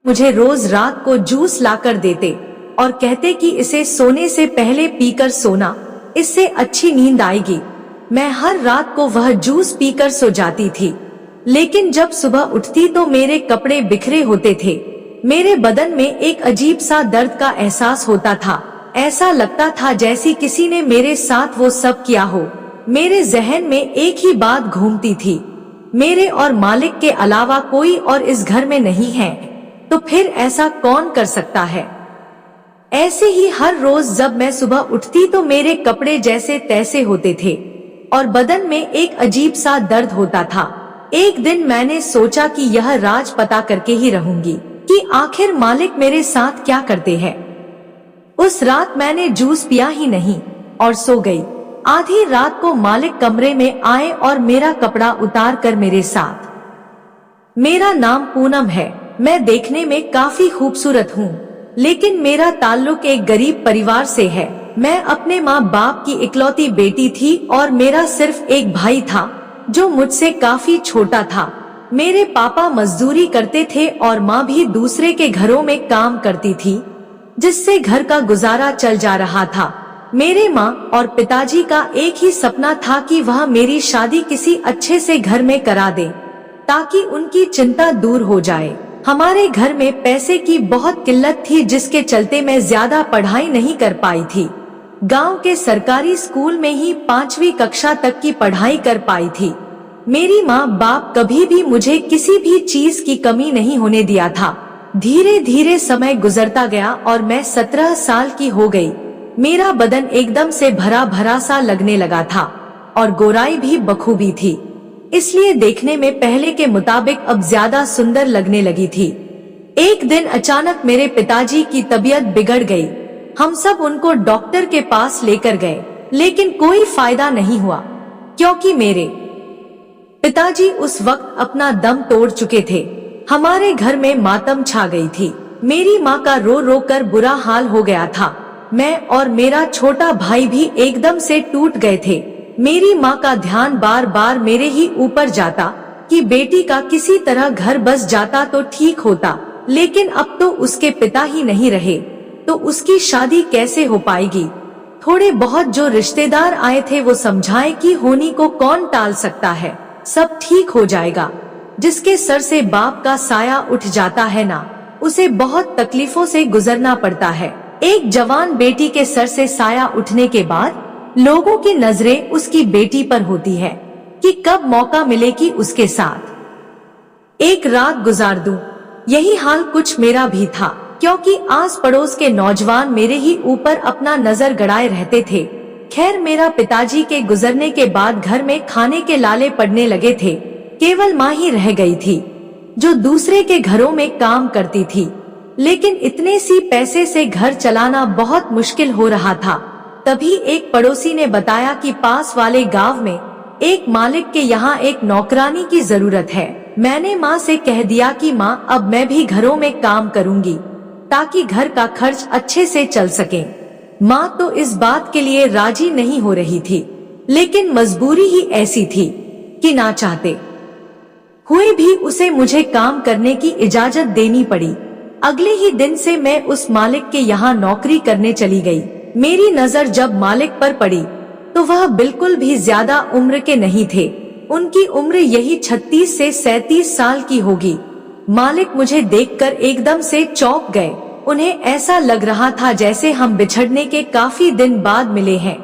मुझे रोज रात को जूस लाकर देते और कहते कि इसे सोने से पहले पीकर सोना, इससे अच्छी नींद आएगी। मैं हर रात को वह जूस पीकर सो जाती थी, लेकिन जब सुबह उठती तो मेरे कपड़े बिखरे होते थे। मेरे बदन में एक अजीब सा दर्द का एहसास होता था। ऐसा लगता था जैसे किसी ने मेरे साथ वो सब किया हो। मेरे जहन में एक ही बात घूमती थी, मेरे और मालिक के अलावा कोई और इस घर में नहीं है, तो फिर ऐसा कौन कर सकता है। ऐसे ही हर रोज जब मैं सुबह उठती तो मेरे कपड़े जैसे तैसे होते थे और बदन में एक अजीब सा दर्द होता था। एक दिन मैंने सोचा कि यह राज पता करके ही रहूंगी कि आखिर मालिक मेरे साथ क्या करते हैं। उस रात मैंने जूस पिया ही नहीं और सो गई। आधी रात को मालिक कमरे में आए और मेरा कपड़ा उतार कर मेरे साथ, मेरा नाम पूनम है, मैं देखने में काफी खूबसूरत हूँ, लेकिन मेरा ताल्लुक एक गरीब परिवार से है। मैं अपने माँ बाप की इकलौती बेटी थी और मेरा सिर्फ एक भाई था जो मुझसे काफी छोटा था। मेरे पापा मजदूरी करते थे और माँ भी दूसरे के घरों में काम करती थी, जिससे घर का गुजारा चल जा रहा था। मेरे माँ और पिताजी का एक ही सपना था कि वह मेरी शादी किसी अच्छे से घर में करा दे ताकि उनकी चिंता दूर हो जाए। हमारे घर में पैसे की बहुत किल्लत थी, जिसके चलते मैं ज्यादा पढ़ाई नहीं कर पाई थी। गांव के सरकारी स्कूल में ही 5वीं कक्षा तक की पढ़ाई कर पाई थी। मेरी माँ बाप कभी भी मुझे किसी भी चीज की कमी नहीं होने दिया था। धीरे धीरे समय गुजरता गया और मैं 17 साल की हो गई। मेरा बदन एकदम से भरा भरा सा लगने लगा था और गोराई भी बखूबी थी, इसलिए देखने में पहले के मुताबिक अब ज्यादा सुंदर लगने लगी थी। एक दिन अचानक मेरे पिताजी की तबीयत बिगड़ गई। हम सब उनको डॉक्टर के पास लेकर गए, लेकिन कोई फायदा नहीं हुआ, क्योंकि मेरे पिताजी उस वक्त अपना दम तोड़ चुके थे। हमारे घर में मातम छा गई थी। मेरी माँ का रो रो कर बुरा हाल हो गया था। मैं और मेरा छोटा भाई भी एकदम से टूट गए थे। मेरी माँ का ध्यान बार बार मेरे ही ऊपर जाता कि बेटी का किसी तरह घर बस जाता तो ठीक होता, लेकिन अब तो उसके पिता ही नहीं रहे, तो उसकी शादी कैसे हो पाएगी। थोड़े बहुत जो रिश्तेदार आए थे वो समझाए कि होनी को कौन टाल सकता है, सब ठीक हो जाएगा। जिसके सर से बाप का साया उठ जाता है ना, उसे बहुत तकलीफों से गुजरना पड़ता है। एक जवान बेटी के सर से साया उठने के बाद लोगों की नजरें उसकी बेटी पर होती है कि कब मौका मिले कि उसके साथ एक रात गुजार दूं। यही हाल कुछ मेरा भी था, क्योंकि आस पड़ोस के नौजवान मेरे ही ऊपर अपना नजर गड़ाए रहते थे। खैर, मेरा पिताजी के गुजरने के बाद घर में खाने के लाले पड़ने लगे थे। केवल माँ ही रह गई थी जो दूसरे के घरों में काम करती थी, लेकिन इतने सी पैसे से घर चलाना बहुत मुश्किल हो रहा था। तभी एक पड़ोसी ने बताया कि पास वाले गांव में एक मालिक के यहाँ एक नौकरानी की जरूरत है। मैंने माँ से कह दिया कि माँ, अब मैं भी घरों में काम करूँगी ताकि घर का खर्च अच्छे से चल सके। माँ तो इस बात के लिए राजी नहीं हो रही थी, लेकिन मजबूरी ही ऐसी थी कि ना चाहते हुए भी उसे मुझे काम करने की इजाजत देनी पड़ी। अगले ही दिन से मैं उस मालिक के यहाँ नौकरी करने चली गई। मेरी नजर जब मालिक पर पड़ी तो वह बिल्कुल भी ज्यादा उम्र के नहीं थे। उनकी उम्र यही 36 से 37 साल की होगी। मालिक मुझे देखकर एकदम से चौंक गए। उन्हें ऐसा लग रहा था जैसे हम बिछड़ने के काफी दिन बाद मिले हैं।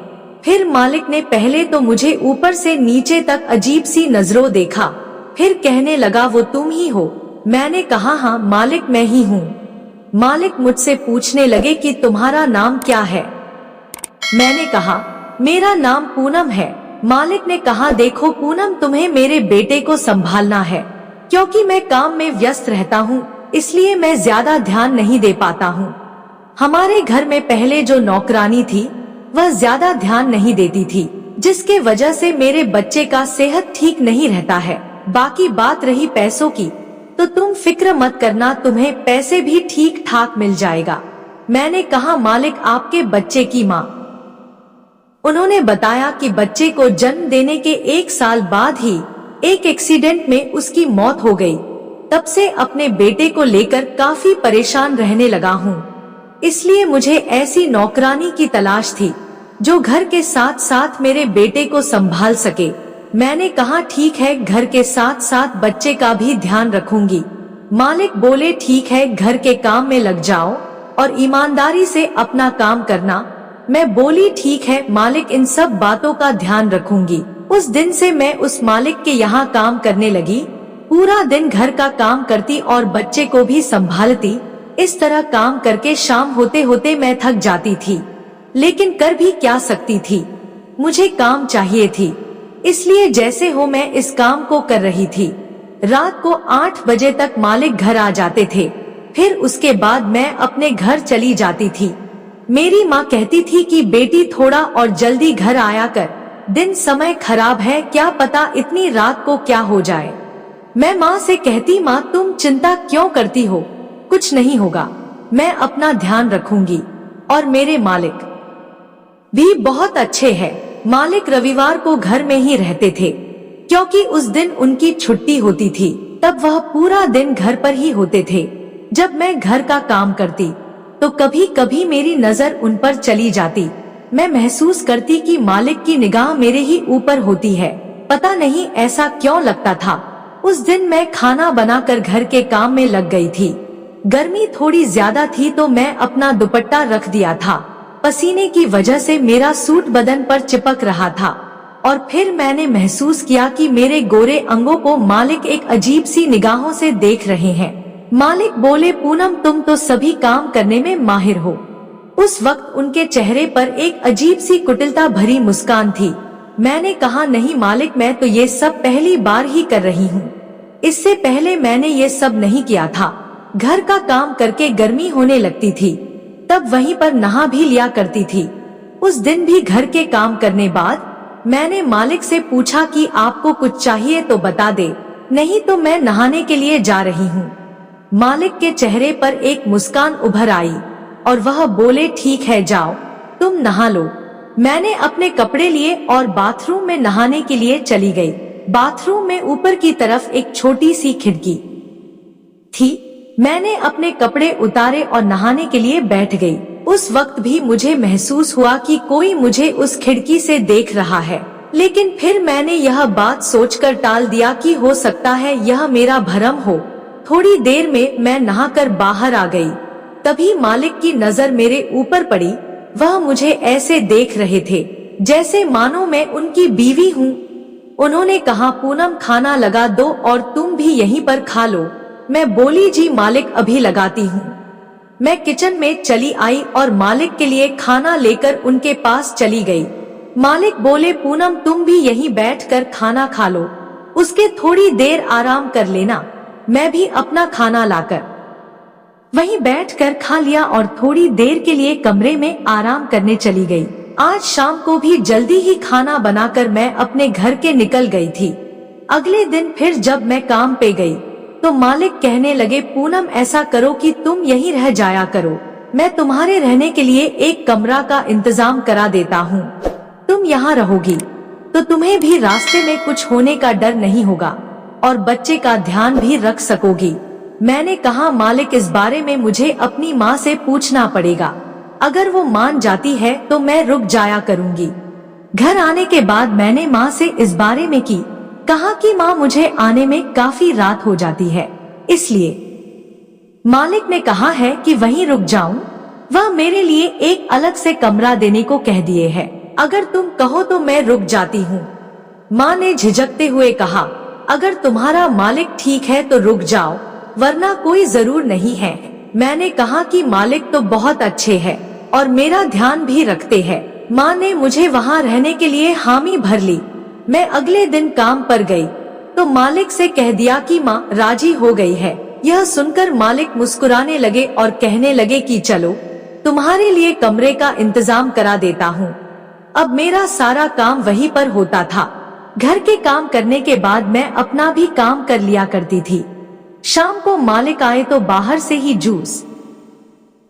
फिर मालिक ने पहले तो मुझे ऊपर से नीचे तक अजीब सी नजरों देखा, फिर कहने लगा, वो तुम ही हो? मैंने कहा, हाँ मालिक, मैं ही हूँ। मालिक मुझसे पूछने लगे कि तुम्हारा नाम क्या है? मैंने कहा, मेरा नाम पूनम है। मालिक ने कहा, देखो पूनम, तुम्हें मेरे बेटे को संभालना है, क्योंकि मैं काम में व्यस्त रहता हूँ, इसलिए मैं ज्यादा ध्यान नहीं दे पाता हूँ। हमारे घर में पहले जो नौकरानी थी वह ज्यादा ध्यान नहीं देती थी, जिसके वजह से मेरे बच्चे का सेहत ठीक नहीं रहता है। बाकी बात रही पैसों की, तो तुम फिक्र मत करना, तुम्हें पैसे भी ठीक ठाक मिल जाएगा। मैंने कहा, मालिक, आपके बच्चे की माँ? उन्होंने बताया कि बच्चे को जन्म देने के 1 साल बाद ही एक एक्सीडेंट में उसकी मौत हो गई। तब से अपने बेटे को लेकर काफी परेशान रहने लगा हूँ। इसलिए मुझे ऐसी नौकरानी की तलाश थी जो घर के साथ साथ मेरे बेटे को संभाल सके। मैंने कहा ठीक है, घर के साथ साथ बच्चे का भी ध्यान रखूंगी। मालिक बोले ठीक है, घर के काम में लग जाओ और ईमानदारी से अपना काम करना। मैं बोली ठीक है मालिक, इन सब बातों का ध्यान रखूंगी। उस दिन से मैं उस मालिक के यहाँ काम करने लगी। पूरा दिन घर का काम करती और बच्चे को भी संभालती। इस तरह काम करके शाम होते होते मैं थक जाती थी, लेकिन कर भी क्या सकती थी, मुझे काम चाहिए थी। इसलिए जैसे हो मैं इस काम को कर रही थी। रात को 8 बजे तक मालिक घर आ जाते थे। फिर उसके बाद मैं अपने घर चली जाती थी। मेरी माँ कहती थी कि बेटी थोड़ा और जल्दी घर आया कर, दिन समय खराब है, क्या पता इतनी रात को क्या हो जाए। मैं माँ से कहती माँ तुम चिंता क्यों करती हो, कुछ नहीं होगा, मैं अपना ध्यान रखूंगी। और मेरे मालिक भी बहुत अच्छे हैं। मालिक रविवार को घर में ही रहते थे क्योंकि उस दिन उनकी छुट्टी होती थी। तब वह पूरा दिन घर पर ही होते थे। जब मैं घर का काम करती तो कभी कभी मेरी नजर उन पर चली जाती। मैं महसूस करती कि मालिक की निगाह मेरे ही ऊपर होती है। पता नहीं ऐसा क्यों लगता था। उस दिन मैं खाना बनाकर घर के काम में लग गई थी। गर्मी थोड़ी ज्यादा थी तो मैं अपना दुपट्टा रख दिया था। पसीने की वजह से मेरा सूट बदन पर चिपक रहा था और फिर मैंने महसूस किया कि मेरे गोरे अंगों को मालिक एक अजीब सी निगाहों से देख रहे हैं। मालिक बोले पूनम तुम तो सभी काम करने में माहिर हो। उस वक्त उनके चेहरे पर एक अजीब सी कुटिलता भरी मुस्कान थी। मैंने कहा नहीं मालिक, मैं तो ये सब पहली बार ही कर रही हूँ, इससे पहले मैंने ये सब नहीं किया था। घर का काम करके गर्मी होने लगती थी तब वहीं पर नहा भी लिया करती थी। उस दिन भी घर के काम करने बाद मैंने मालिक से पूछा कि आपको कुछ चाहिए तो बता दे, नहीं तो मैं नहाने के लिए जा रही हूँ। मालिक के चेहरे पर एक मुस्कान उभर आई और वह बोले ठीक है जाओ तुम नहा लो। मैंने अपने कपड़े लिए और बाथरूम में नहाने के लिए चली गई। बाथरूम में ऊपर की तरफ एक छोटी सी खिड़की थी। मैंने अपने कपड़े उतारे और नहाने के लिए बैठ गई। उस वक्त भी मुझे महसूस हुआ कि कोई मुझे उस खिड़की से देख रहा है, लेकिन फिर मैंने यह बात सोचकर टाल दिया कि हो सकता है यह मेरा भ्रम हो। थोड़ी देर में मैं नहाकर बाहर आ गई। तभी मालिक की नजर मेरे ऊपर पड़ी। वह मुझे ऐसे देख रहे थे जैसे मानो मैं उनकी बीवी हूँ। उन्होंने कहा पूनम खाना लगा दो और तुम भी यहीं पर खा लो। मैं बोली जी मालिक अभी लगाती हूँ। मैं किचन में चली आई और मालिक के लिए खाना लेकर उनके पास चली गई। मालिक बोले पूनम तुम भी यहीं बैठकर खाना खा लो, उसके थोड़ी देर आराम कर लेना। मैं भी अपना खाना लाकर वहीं बैठकर खा लिया और थोड़ी देर के लिए कमरे में आराम करने चली गई। आज शाम को भी जल्दी ही खाना बनाकर मैं अपने घर के निकल गई थी। अगले दिन फिर जब मैं काम पे गई तो मालिक कहने लगे पूनम ऐसा करो कि तुम यहीं रह जाया करो, मैं तुम्हारे रहने के लिए एक कमरा का इंतजाम करा देता हूँ। तुम यहाँ रहोगी तो तुम्हें भी रास्ते में कुछ होने का डर नहीं होगा और बच्चे का ध्यान भी रख सकोगी। मैंने कहा मालिक इस बारे में मुझे अपनी माँ से पूछना पड़ेगा, अगर वो मान जाती है तो मैं रुक जाया करूँगी। घर आने के बाद मैंने माँ से इस बारे में कहा कि माँ मुझे आने में काफी रात हो जाती है, इसलिए मालिक ने कहा है कि वहीं रुक जाऊं। वह मेरे लिए एक अलग से कमरा देने को कह दिए है, अगर तुम कहो तो मैं रुक जाती हूँ। माँ ने झिझकते हुए कहा अगर तुम्हारा मालिक ठीक है तो रुक जाओ, वरना कोई जरूर नहीं है। मैंने कहा कि मालिक तो बहुत अच्छे हैं और मेरा ध्यान भी रखते हैं। माँ ने मुझे वहाँ रहने के लिए हामी भर ली। मैं अगले दिन काम पर गई तो मालिक से कह दिया कि माँ राजी हो गई है। यह सुनकर मालिक मुस्कुराने लगे और कहने लगे कि चलो तुम्हारे लिए कमरे का इंतजाम करा देता हूँ। अब मेरा सारा काम वहीं पर होता था। घर के काम करने के बाद मैं अपना भी काम कर लिया करती थी। शाम को मालिक आए तो बाहर से ही जूस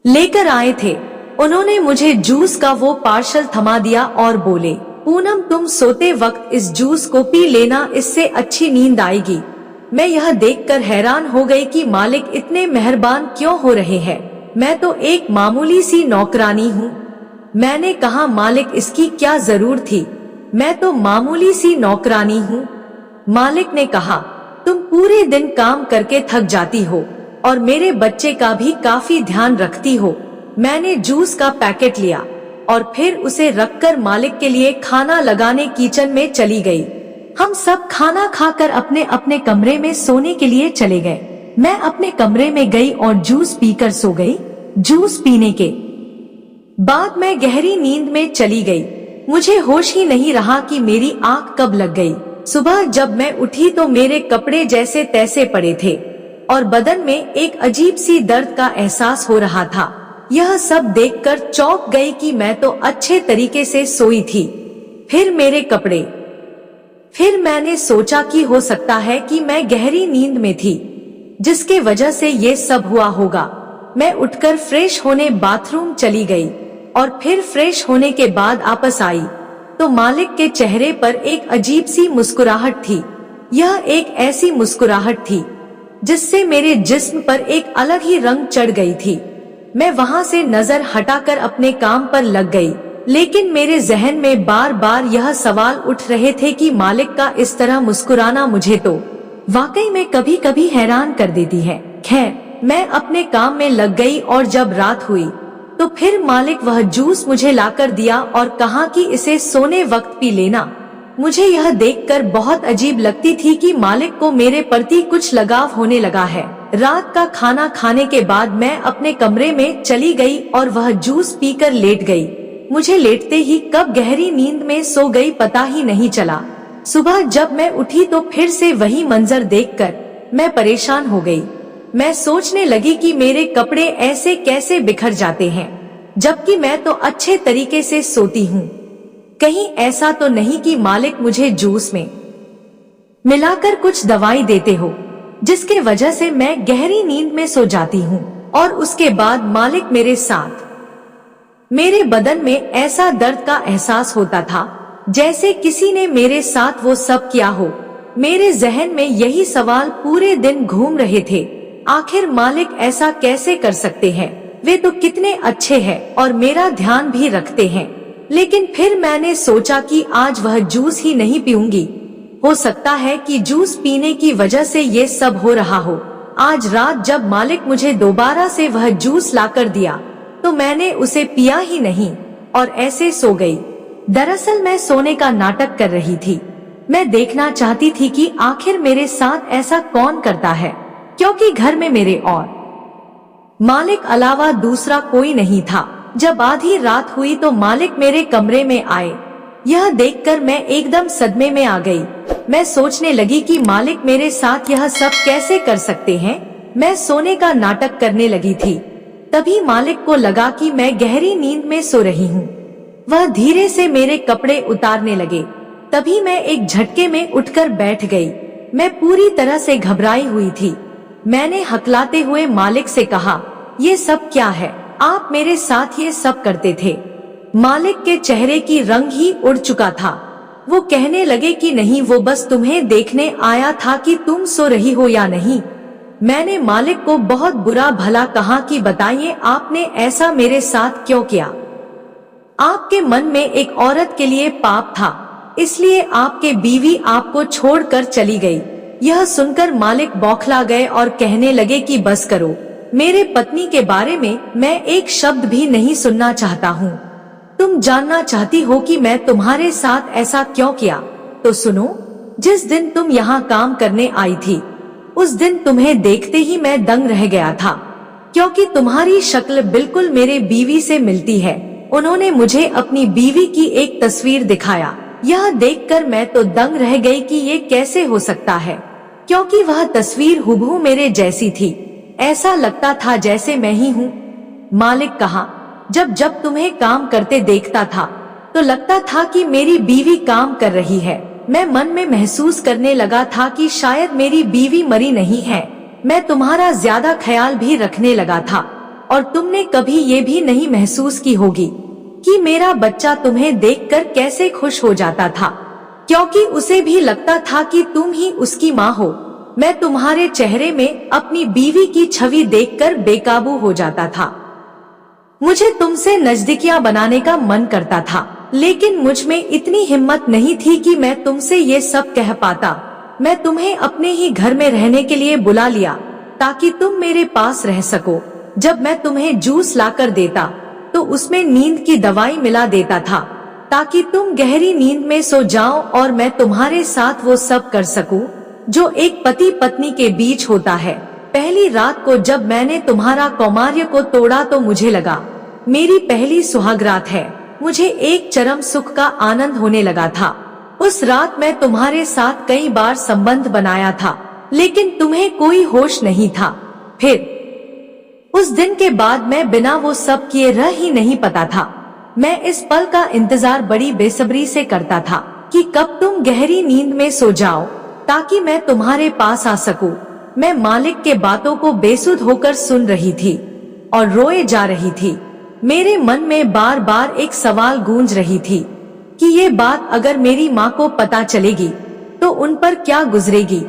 लेकर आए थे। उन्होंने मुझे जूस का वो पार्सल थमा दिया और बोले पूनम तुम सोते वक्त इस जूस को पी लेना, इससे अच्छी नींद आएगी। मैं यह देखकर हैरान हो गई कि मालिक इतने मेहरबान क्यों हो रहे हैं। मैं तो एक मामूली सी नौकरानी हूँ। मैंने कहा, मालिक इसकी क्या जरूरत थी, मैं तो मामूली सी नौकरानी हूँ। मालिक ने कहा, तुम पूरे दिन काम करके थक जाती हो और मेरे बच्चे का भी काफी ध्यान रखती हो। मैंने जूस का पैकेट लिया और फिर उसे रखकर मालिक के लिए खाना लगाने किचन में चली गई। हम सब खाना खाकर अपने अपने कमरे में सोने के लिए चले गए। मैं अपने कमरे में गई और जूस पीकर सो गई। जूस पीने के बाद मैं गहरी नींद में चली गई। मुझे होश ही नहीं रहा कि मेरी आंख कब लग गई। सुबह जब मैं उठी तो मेरे कपड़े जैसे तैसे पड़े थे और बदन में एक अजीब सी दर्द का एहसास हो रहा था। यह सब देखकर चौंक गई कि मैं तो अच्छे तरीके से सोई थी। फिर मेरे कपड़े। फिर मैंने सोचा कि हो सकता है कि मैं गहरी नींद में थी, जिसके वजह से ये सब हुआ होगा। मैं उठकर फ्रेश होने बाथरूम चली गई और फिर फ्रेश होने के बाद वापस आई तो मालिक के चेहरे पर एक अजीब सी मुस्कुराहट थी। यह एक ऐसी मुस्कुराहट थी जिससे मेरे जिस्म पर एक अलग ही रंग चढ़ गई थी। मैं वहां से नजर हटाकर अपने काम पर लग गई, लेकिन मेरे जहन में बार बार यह सवाल उठ रहे थे कि मालिक का इस तरह मुस्कुराना मुझे तो वाकई में कभी कभी हैरान कर देती है। खैर, मैं अपने काम में लग गई और जब रात हुई तो फिर मालिक वह जूस मुझे लाकर दिया और कहा कि इसे सोने वक्त पी लेना। मुझे यह देखकर बहुत अजीब लगती थी कि मालिक को मेरे प्रति कुछ लगाव होने लगा है। रात का खाना खाने के बाद मैं अपने कमरे में चली गई और वह जूस पीकर लेट गई। मुझे लेटते ही कब गहरी नींद में सो गई पता ही नहीं चला। सुबह जब मैं उठी तो फिर से वही मंजर देखकर मैं परेशान हो गई। मैं सोचने लगी कि मेरे कपड़े ऐसे कैसे बिखर जाते हैं, जबकि मैं तो अच्छे तरीके से सोती हूँ। कहीं ऐसा तो नहीं कि मालिक मुझे जूस में मिलाकर कुछ दवाई देते हो, जिसके वजह से मैं गहरी नींद में सो जाती हूँ और उसके बाद मालिक मेरे साथ मेरे बदन में ऐसा दर्द का एहसास होता था जैसे किसी ने मेरे साथ वो सब किया हो। मेरे जहन में यही सवाल पूरे दिन घूम रहे थे। आखिर मालिक ऐसा कैसे कर सकते हैं? वे तो कितने अच्छे हैं और मेरा ध्यान भी रखते हैं। लेकिन फिर मैंने सोचा कि आज वह जूस ही नहीं पीऊंगी। हो सकता है कि जूस पीने की वजह से ये सब हो रहा हो। आज रात जब मालिक मुझे दोबारा से वह जूस लाकर दिया तो मैंने उसे पिया ही नहीं और ऐसे सो गई। दरअसल मैं सोने का नाटक कर रही थी। मैं देखना चाहती थी कि आखिर मेरे साथ ऐसा कौन करता है, क्योंकि घर में मेरे और मालिक अलावा दूसरा कोई नहीं था। जब आधी रात हुई तो मालिक मेरे कमरे में आए। यह देखकर मैं एकदम सदमे में आ गई। मैं सोचने लगी कि मालिक मेरे साथ यह सब कैसे कर सकते हैं। मैं सोने का नाटक करने लगी थी, तभी मालिक को लगा कि मैं गहरी नींद में सो रही हूँ। वह धीरे से मेरे कपड़े उतारने लगे। तभी मैं एक झटके में उठकर बैठ गई। मैं पूरी तरह से घबराई हुई थी। मैंने हकलाते हुए मालिक से कहा, ये सब क्या है? आप मेरे साथ ये सब करते थे? मालिक के चेहरे की रंग ही उड़ चुका था। वो कहने लगे कि नहीं, वो बस तुम्हें देखने आया था कि तुम सो रही हो या नहीं। मैंने मालिक को बहुत बुरा भला कहा कि बताइए आपने ऐसा मेरे साथ क्यों किया? आपके मन में एक औरत के लिए पाप था, इसलिए आपके बीवी आपको छोड़कर चली गई। यह सुनकर मालिक बौखला गए और कहने लगे कि बस करो, मेरे पत्नी के बारे में मैं एक शब्द भी नहीं सुनना चाहता हूँ। तुम जानना चाहती हो कि मैं तुम्हारे साथ ऐसा क्यों किया? तो सुनो, जिस दिन तुम यहाँ काम करने आई थी, उस दिन तुम्हें देखते ही मैं दंग रह गया था, क्योंकि तुम्हारी शक्ल बिल्कुल मेरे बीवी से मिलती है। उन्होंने मुझे अपनी बीवी की एक तस्वीर दिखाया। यह देखकर मैं तो दंग रह गई कि ये कैसे हो सकता है, क्योंकि वह तस्वीर हूबहू मेरे जैसी थी। ऐसा लगता था जैसे मैं ही हूँ। मालिक कहा, जब जब तुम्हें काम करते देखता था तो लगता था कि मेरी बीवी काम कर रही है। मैं मन में महसूस करने लगा था कि शायद मेरी बीवी मरी नहीं है। मैं तुम्हारा ज्यादा ख्याल भी रखने लगा था और तुमने कभी ये भी नहीं महसूस की होगी कि मेरा बच्चा तुम्हें देखकर कैसे खुश हो जाता था, क्योंकि उसे भी लगता था कि तुम ही उसकी माँ हो। मैं तुम्हारे चेहरे में अपनी बीवी की छवि देखकर बेकाबू हो जाता था। मुझे तुमसे नजदीकियां बनाने का मन करता था, लेकिन मुझ में इतनी हिम्मत नहीं थी कि मैं तुमसे ये सब कह पाता। मैं तुम्हें अपने ही घर में रहने के लिए बुला लिया ताकि तुम मेरे पास रह सको। जब मैं तुम्हें जूस लाकर देता तो उसमें नींद की दवाई मिला देता था ताकि तुम गहरी नींद में सो जाओ और मैं तुम्हारे साथ वो सब कर सकूं जो एक पति पत्नी के बीच होता है। पहली रात को जब मैंने तुम्हारा कौमार्य को तोड़ा तो मुझे लगा मेरी पहली सुहागरात है। मुझे एक चरम सुख का आनंद होने लगा था। उस रात मैं तुम्हारे साथ कई बार संबंध बनाया था, लेकिन तुम्हें कोई होश नहीं था। फिर उस दिन के बाद मैं बिना वो सब किए रह ही नहीं पाता था। मैं इस पल का इंतजार बड़ी बेसब्री से करता था कि कब तुम गहरी नींद में सो जाओ ताकि मैं तुम्हारे पास आ सकूं। मैं मालिक के बातों को बेसुध होकर सुन रही थी और रोए जा रही थी। मेरे मन में बार बार एक सवाल गूंज रही थी कि ये बात अगर मेरी माँ को पता चलेगी तो उन पर क्या गुजरेगी।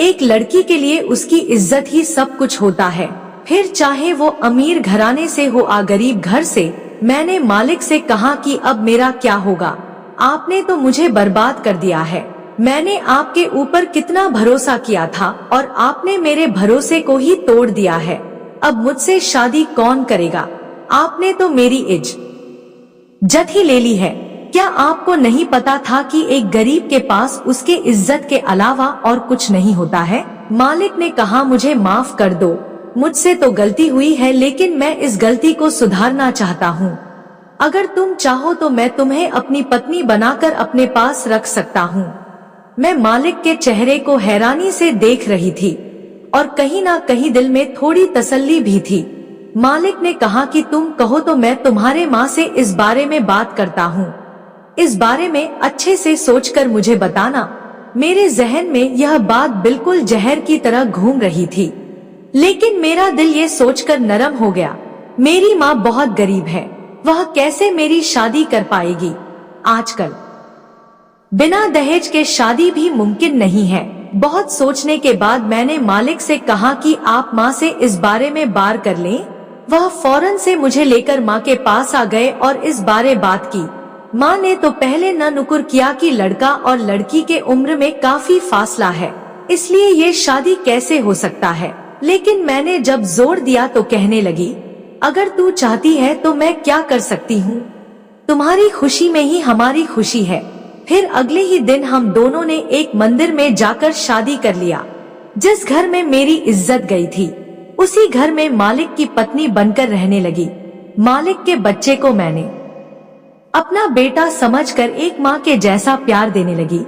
एक लड़की के लिए उसकी इज्जत ही सब कुछ होता है, फिर चाहे वो अमीर घराने से हो या गरीब घर से। मैंने मालिक से कहा कि अब मेरा क्या होगा, आपने तो मुझे बर्बाद कर दिया है। मैंने आपके ऊपर कितना भरोसा किया था और आपने मेरे भरोसे को ही तोड़ दिया है। अब मुझसे शादी कौन करेगा? आपने तो मेरी इज्जत ही ले ली है। क्या आपको नहीं पता था कि एक गरीब के पास उसके इज्जत के अलावा और कुछ नहीं होता है? मालिक ने कहा मुझे माफ कर दो, मुझसे तो गलती हुई है, लेकिन मैं इस गलती को सुधारना चाहता हूँ। अगर तुम चाहो तो मैं तुम्हें अपनी पत्नी बनाकर अपने पास रख सकता हूँ। मैं मालिक के चेहरे को हैरानी से देख रही थी और कहीं ना कहीं दिल में थोड़ी तसल्ली भी थी। मालिक ने कहा कि तुम कहो तो मैं तुम्हारे माँ से इस बारे में बात करता हूँ। इस बारे में अच्छे से सोचकर मुझे बताना। मेरे जहन में यह बात बिल्कुल जहर की तरह घूम रही थी, लेकिन मेरा दिल ये सोचकर नरम हो गया। मेरी माँ बहुत गरीब है, वह कैसे मेरी शादी कर पाएगी? आजकल बिना दहेज के शादी भी मुमकिन नहीं है। बहुत सोचने के बाद मैंने मालिक से कहा कि आप माँ से इस बारे में बात कर लें। वह फौरन से मुझे लेकर माँ के पास आ गए और इस बारे बात की। माँ ने तो पहले न नुकुर किया कि लड़का और लड़की के उम्र में काफी फासला है, इसलिए ये शादी कैसे हो सकता है। लेकिन मैंने जब जोर दिया तो कहने लगी, अगर तू चाहती है तो मैं क्या कर सकती हूँ, तुम्हारी खुशी में ही हमारी खुशी है। फिर अगले ही दिन हम दोनों ने एक मंदिर में जाकर शादी कर लिया। जिस घर में मेरी इज्जत गई थी उसी घर में मालिक की पत्नी बनकर रहने लगी। मालिक के बच्चे को मैंने अपना बेटा समझकर एक माँ के जैसा प्यार देने लगी।